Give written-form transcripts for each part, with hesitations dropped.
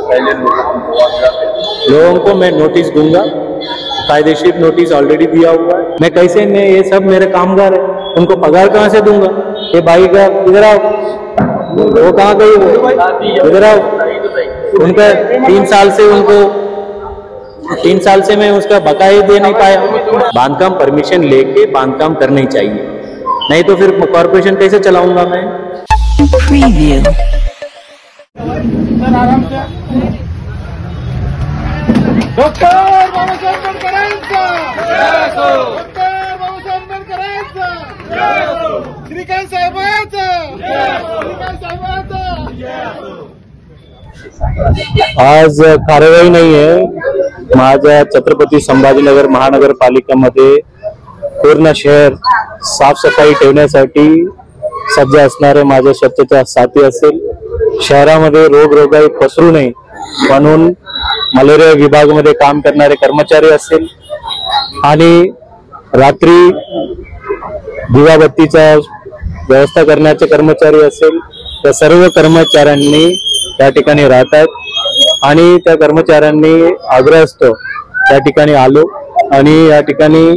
पहले लोगों को मैं नोटिस दूंगा, कायदेशीर नोटिस ऑलरेडी दिया हुआ है। मैं कैसे में ये सब मेरे कामगार है, उनको पगार कहाँ से दूंगा? ये भाई का इधर आओ, वो कहाँ गई? वो इधर आओ। उनका 3 साल से मैं उसका बकाया दे नहीं पाया। बांधकाम परमिशन लेके बांधकाम करना ही चाहिए, नहीं तो फिर कॉर्पोरेशन कैसे चलाऊंगा मैं? प्रीव्यू डॉक्टर बाबासाहेब आंबेडकरांचा डॉक्टर बाबासाहेब आंबेडकरांचा श्रीकांत साहेबांचा श्रीकांत साहेबांचा। आज कार्यवाही नाही आहे। माझ्या छत्रपती संभाजीनगर महानगरपालिकेमध्ये पूर्ण शहर साफसफाई ठेवण्यासाठी सज्ज असणारे माझे स्वच्छता साथी असेल, शहरामध्ये रोगराई पसरू नये म्हणून मलेरिया विभागामध्ये काम करणारे कर्मचारी असेल आणि रात्री दिवाबत्तीचा व्यवस्था करण्याचे कर्मचारी असेल, त्या सर्व कर्मचाऱ्यांनी त्या ठिकाणी राहतात आणि त्या कर्मचाऱ्यांनी आग्रह असतो त्या ठिकाणी आलो आणि या ठिकाणी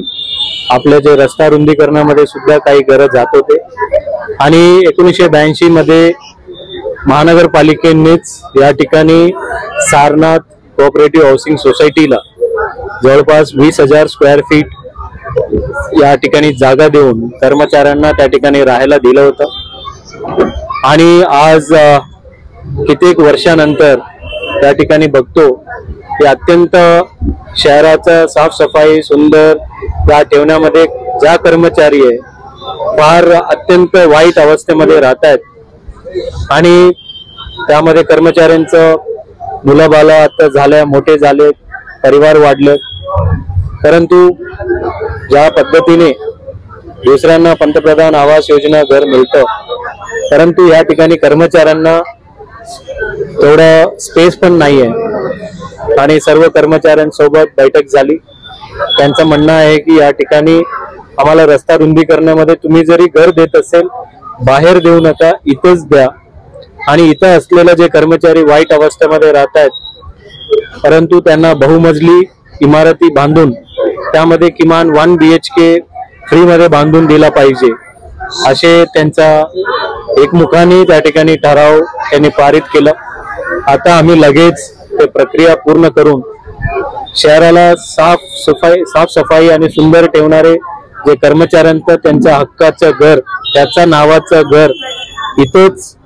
आपल्या जे रस्ता रुंदीकरणामध्ये सुद्धा काही गरज जात होते आणि 1982 मध्ये महानगरपालिकेनेच या ठिकाणी सारनाथ कोऑपरेटिव्ह हाऊसिंग सोसायटीला जवळपास 20,000 स्क्वेअर फीट या ठिकाणी जागा देऊन कर्मचाऱ्यांना त्या ठिकाणी राहायला दिलं होतं आणि आज कित्येक वर्षानंतर त्या ठिकाणी बघतो की अत्यंत शहराचा साफसफाई सुंदर या ठेवण्यामध्ये ज्या कर्मचारी आहे फार अत्यंत वाईट अवस्थेमध्ये राहतात आणि त्यामध्ये कर्मचाऱ्यांचं मुलाबाला आता झाल्या, मोठे झाले, परिवार वाढले, परंतु ज्या पद्धतीने दुसऱ्यांना पंतप्रधान आवास योजना घर मिळतं, परंतु या ठिकाणी कर्मचाऱ्यांना थोडा स्पेस पण नाही आहे आणि सर्व कर्मचाऱ्यांसोबत बैठक झाली। त्यांचं म्हणणं आहे की या ठिकाणी आम्हाला रस्ता रुंदी करण्यामध्ये तुम्ही जरी घर देत असेल बाहेर देऊ नका, इथेच द्या आणि इथं असलेले जे कर्मचारी वाईट अवस्थेमध्ये राहतात परंतु त्यांना बहुमजली इमारती बांधून त्यामध्ये किमान 1 BHK फ्री मध्ये बांधून दिला पाहिजे असे त्यांचा एकमुखाने त्या ठिकाणी ठराव त्यांनी पारित केला। आता आम्ही लगेच ते प्रक्रिया पूर्ण करून शहराला साफसफाई आणि सुंदर ठेवणारे जे कर्मचाऱ्यांचं त्यांच्या हक्काचं घर, त्याच्या नावाचं घर इथेच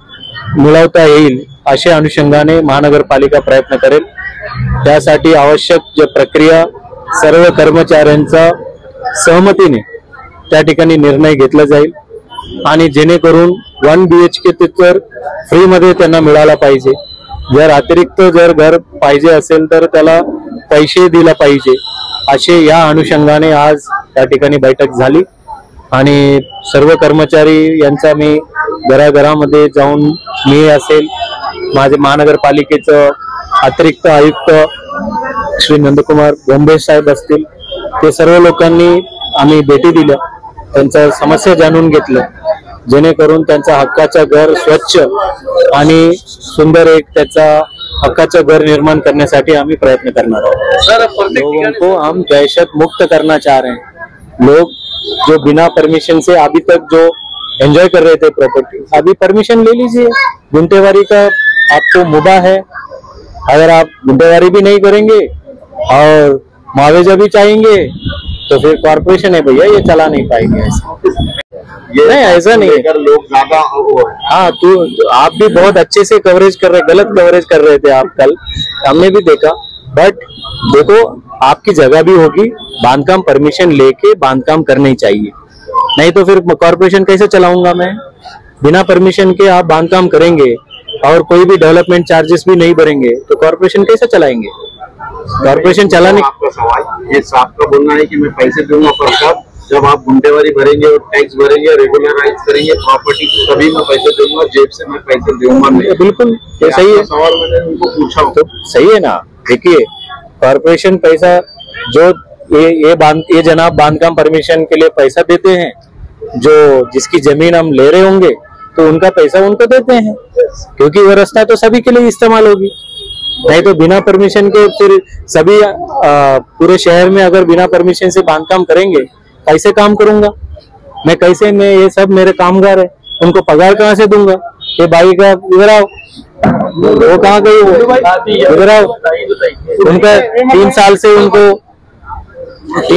मिळवता येईल अशा अनुषंगाने महानगरपालिका प्रयत्न करेल। त्यासाठी आवश्यक जे प्रक्रिया सर्व कर्मचाऱ्यांचा सहमतीने त्या ठिकाणी निर्णय घेतला जाईल आणि जेणेकरून 1 BHK तर फ्री मध्ये त्यांना मिळाला पाहिजे। जर अतिरिक्त जर घर पाहिजे असेल तर त्याला पैसे दिला पाहिजे असे या अनुषंगाने आज त्या ठिकाणी बैठक झाली आणि सर्व कर्मचारी यांचा मी घराघरामध्ये जाऊन मी असेल, माझे महानगरपालिकेचं अतिरिक्त आयुक्त श्री नंदकुमार बोंबे साहेब असतील, ते सर्व लोकांनी आम्ही भेटी दिल्या, त्यांच्या समस्या जाणून घेतल्या जेणेकरून त्यांचा हक्काचं घर स्वच्छ आणि सुंदर एक त्याचा हक्काचं घर निर्माण करण्यासाठी आम्ही प्रयत्न करणार आहोत। लोगों को हम दहशत मुक्त करना चाह रहे हैं। लोग जो बिना परमिशन से अभी तक जो एंजॉय कर रहे थे प्रॉपर्टी, अभी परमिशन ले लीजिए। गुंटेवारी का आपको मुबा है, अगर आप गुंटेवारी भी नहीं करेंगे और मुआवजा भी चाहेंगे तो फिर कॉर्पोरेशन है भैया, ये चला नहीं पाएंगे। नहीं ऐसा नहीं है, लोग ज्यादा हाँ आप भी बहुत अच्छे से कवरेज कर रहे, गलत कवरेज कर रहे थे आप कल, हमने भी देखा। बट देखो आपकी जगह भी होगी, बांधकाम परमिशन लेके बांधकाम करना ही चाहिए, नहीं तो फिर कॉर्पोरेशन कैसे चलाऊंगा मैं? बिना परमिशन के आप बांधकाम करेंगे और कोई भी डेवलपमेंट चार्जेस भी नहीं भरेंगे तो कॉर्पोरेशन कैसे चलाएंगे? कॉर्पोरेशन चलाने आपका सवाल ये साहब का बोलना है कि मैं पैसे दूंगा, पर जब आप गुंडेवारी भरेंगे और टैक्स भरेंगे, रेगुलराइज करेंगे प्रॉपर्टी, तभी मैं पैसे दूंगा, जेब से मैं पैसे दूंगा नहीं। बिल्कुल ये सही है, सवाल मैंने उनको पूछा तो सही है ना। देखिए कॉर्पोरेशन पैसा जो ये जनाब बांधकाम परमिशन के लिए पैसा देते हैं, जो जिसकी जमीन हम ले रहे होंगे तो उनका पैसा उनको देते हैं, क्योंकि वो रास्ता तो सभी के लिए इस्तेमाल होगी। नहीं तो बिना परमिशन के फिर सभी पूरे शहर में अगर बिना परमिशन से बांधकाम करेंगे, कैसे काम करूंगा मैं? कैसे मैं? ये सब मेरे कामगार है, उनको पगार कहाँ से दूंगा? ये भाई का इधर आओ, वो कहाँ गई? वो इधर आओ। उनका 3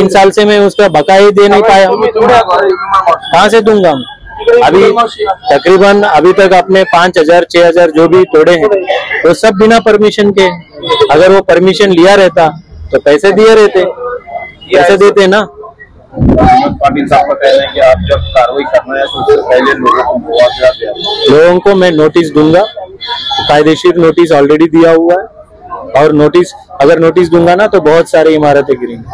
साल से मैं उसका बकाया दे नहीं पाया, कहाँ से दूंगा मैं? अभी तकरीबन अभी तक अपने 5,000 6,000 जो भी तोड़े हैं वो सब बिना परमिशन के। अगर वो परमिशन लिया रहता तो पैसे दिए रहते, पैसे देते ना। पाटिल साहब का कहना है कि आप जब कार्रवाई करना है तो उससे पहले लोगों को मैं नोटिस दूंगा, कायदेशीर नोटिस ऑलरेडी दिया हुआ है, और नोटिस अगर नोटिस दूंगा ना तो बहुत सारी इमारतें गिरेंगी।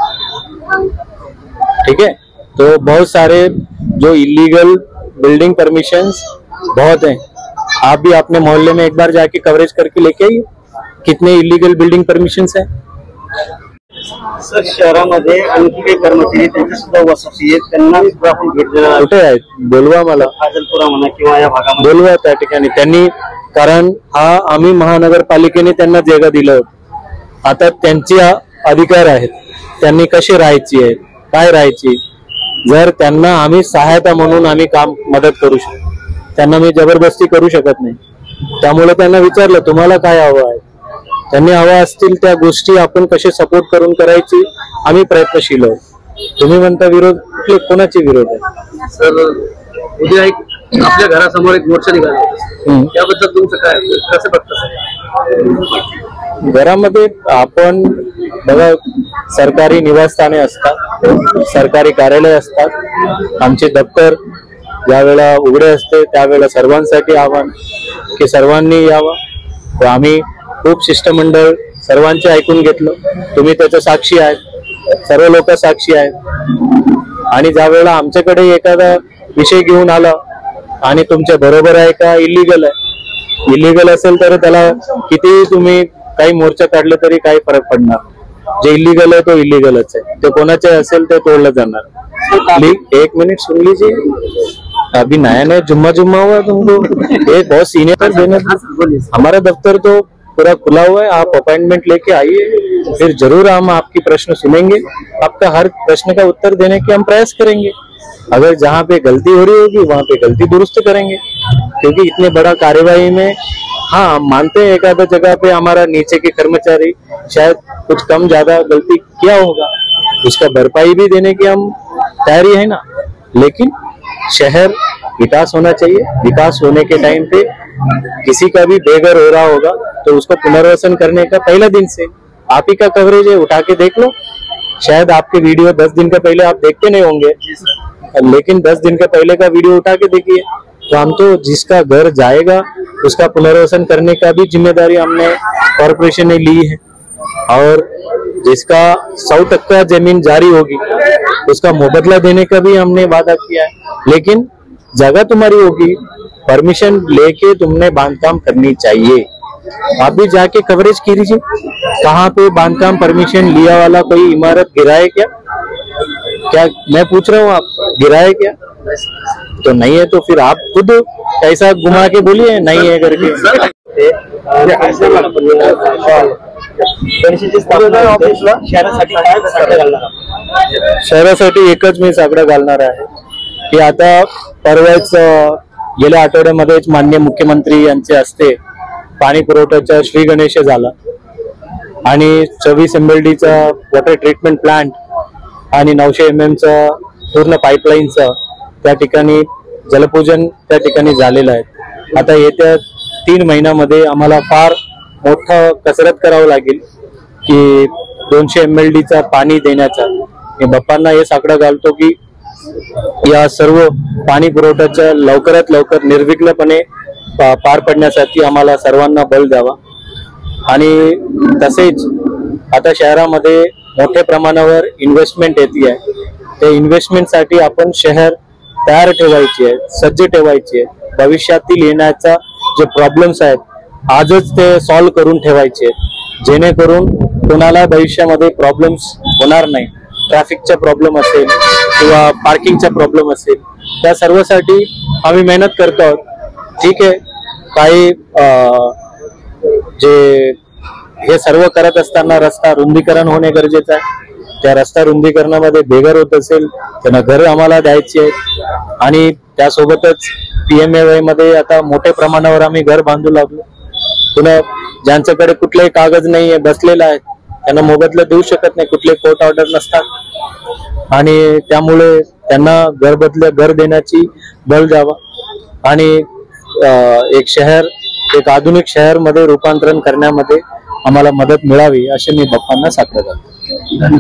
ठीक है, तो बहुत सारे जो इलीगल बिल्डिंग परमिशंस बहुत हैं। आप भी अपने मोहल्ले में एक बार जाके कवरेज करके लेके आइए कितने इलीगल बिल्डिंग परमिशंस हैं। सर, शहरामध्ये आणखी काही कर्मचारी त्यांच्या सुद्धा वसती आहेत, त्यांना सुद्धा आपण भेट देणार कुठे आहेत? बोलवा मला, फाजलपुरा म्हणा किंवा या भागामध्ये बोलवा त्या ठिकाणी त्यांनी, कारण हा आम्ही महानगरपालिकेने त्यांना जागा दिलं होतं। आता त्यांचे अधिकार आहेत, त्यांनी कशी राहायची आहे, काय राहायची, जर त्यांना आम्ही सहायता म्हणून आम्ही काम मदत करू शकतो, त्यांना मी जबरदस्ती करू शकत नाही। त्यामुळे त्यांना विचारलं तुम्हाला काय हवं आहे, त्यांनी हवा असतील त्या गोष्टी आपण कसे सपोर्ट करून करायची आम्ही प्रयत्नशील आहोत। तुम्ही म्हणता विरोध, कुठले कोणाचे विरोध आहे? सर, उद्या एक आपल्या घरासमोर एक मोर्चा निघाला, त्याबद्दल तुमचं काय, कसं बघता सर? घरामध्ये आपण बघा, सरकारी निवासस्थाने असतात, सरकारी कार्यालय असतात, आमचे दप्तर ज्या वेळेला उघडे असते त्यावेळेला सर्वांसाठी आव्हान की सर्वांनी यावं। तर आम्ही खूप शिष्टमंडळ सर्वांचे ऐकून घेतलं, तुम्ही त्याच्या साक्षी आहेत, सर्व लोक साक्षी आहेत। आणि ज्या वेळेला आमच्याकडे एखादा विषय घेऊन आला आणि तुमच्या बरोबर आहे का इलिगल आहे, इलिगल असेल तर त्याला किती तुम्ही काही मोर्चा काढले तरी काही फरक पडणार, जे इलिगल है तो इलिगलच है, तो कोणाचे असेल ते तोड़ला जाणार। एक मिनट सुन लीजिए, अभी नया नया जुम्मा हुआ तुमको, एक बहुत सीनियर देने, हमारा दफ्तर तो पूरा खुला हुआ है, आप अपॉइंटमेंट लेके आइए, फिर जरूर हम आपकी प्रश्न सुनेंगे, आपका हर प्रश्न का उत्तर देने के हम प्रयास करेंगे। अगर जहाँ पे गलती हो रही होगी वहाँ पे गलती दुरुस्त करेंगे, क्योंकि इतने बड़ा कार्यवाही में हाँ हम मानते हैं एक आधा जगह पे हमारा नीचे के कर्मचारी शायद कुछ कम ज्यादा गलती किया होगा, उसका भरपाई भी देने की हम तैयारी है ना। लेकिन शहर विकास होना चाहिए, विकास होने के टाइम पे किसी का भी बेघर हो रहा होगा तो उसको पुनर्वसन करने का पहला दिन से आप ही का कवरेज है, उठा के देख लो। शायद आपके वीडियो 10 दिन का पहले आप देखते नहीं होंगे, लेकिन 10 दिन का पहले का वीडियो उठा के देखिए, तो हम तो जिसका घर जाएगा उसका पुनर्वसन करने का भी जिम्मेदारी हमने कॉर्पोरेशन ने ली है, और जिसका 100% जमीन जारी होगी उसका मुबदला देने का भी हमने वादा किया है। लेकिन जगह तुम्हारी होगी, परमिशन लेके तुमने बांधकाम करनी चाहिए। आप भी जाके कवरेज कीजिए, कहाँ पे बांधकाम परमिशन लिया वाला कोई इमारत गिरा है क्या? क्या मैं पूछ रहा हूँ, आप गिरा है क्या? तो नहीं है तो फिर आप खुद ऐसा घुमा के बोलिए नहीं है करके। शहरासाठी एकच मी साकडं घालणार आहे की आता परवाच गेल्या आठवड्यामध्येच माननीय मुख्यमंत्री यांचे हस्ते पाणी पुरवठ्याचा श्री गणेश झाला आणि 24 MLDचा वॉटर ट्रीटमेंट प्लांट आणि 900 mm चा पूर्ण पाईपलाईनचा त्या ठिकाणी जलपूजन त्या ठिकाणी झालेलं आहे। आता येत्या 3 महिन्यामध्ये आम्हाला फार मोठा कसरत करावं लागेल की 200 MLDचा पाणी देण्याचा। मी बाप्पांना हे साकडं घालतो की या सर्व पाणी पुरवठ्याच्या लवकरात लवकर निर्विघ्नपणे पार पडण्यासाठी आम्हाला सर्वांना बल द्यावा। आणि तसेच आता शहरामध्ये मोठ्या प्रमाणावर इन्व्हेस्टमेंट येते आहे, त्या इन्व्हेस्टमेंटसाठी आपण शहर तयार ठेवायची आहे, सज्ज ठेवायची आहे। भविष्यातील येण्याचा जे प्रॉब्लेम्स आहेत आजच ते सॉल्व्ह करून ठेवायचे आहेत, जेणेकरून कोणाला भविष्यामध्ये प्रॉब्लेम्स होणार नाही। ट्रॅफिकचा प्रॉब्लेम असेल किंवा पार्किंगचा प्रॉब्लेम असेल, त्या सर्वसाठी आम्ही मेहनत करतो आहोत। ठीक आहे, काही जे हे सर्व करत असताना रस्ता रुंदीकरण होणे गरजेचं आहे. त्या रस्ता रुंदीकरणामध्ये बेघर होत असेल त्यांना घर आम्हाला द्यायची आहे आणि त्यासोबतच PMAY मध्ये आता मोठ्या प्रमाणावर आम्ही घर बांधू लागलो. पुन्हा ज्यांच्याकडे कुठलाही कागद नाहीये बसलेला आहे त्यांना मोबदला देऊ शकत नाही, कुठले कोर्ट ऑर्डर नसतात आणि त्यामुळे त्यांना घर देण्याची बल द्यावा आणि एक आधुनिक शहर मध्ये रूपांतरण करण्यामध्ये आम्हाला मदत मिळावी असे मी बाप्पांना साकडं घालतो.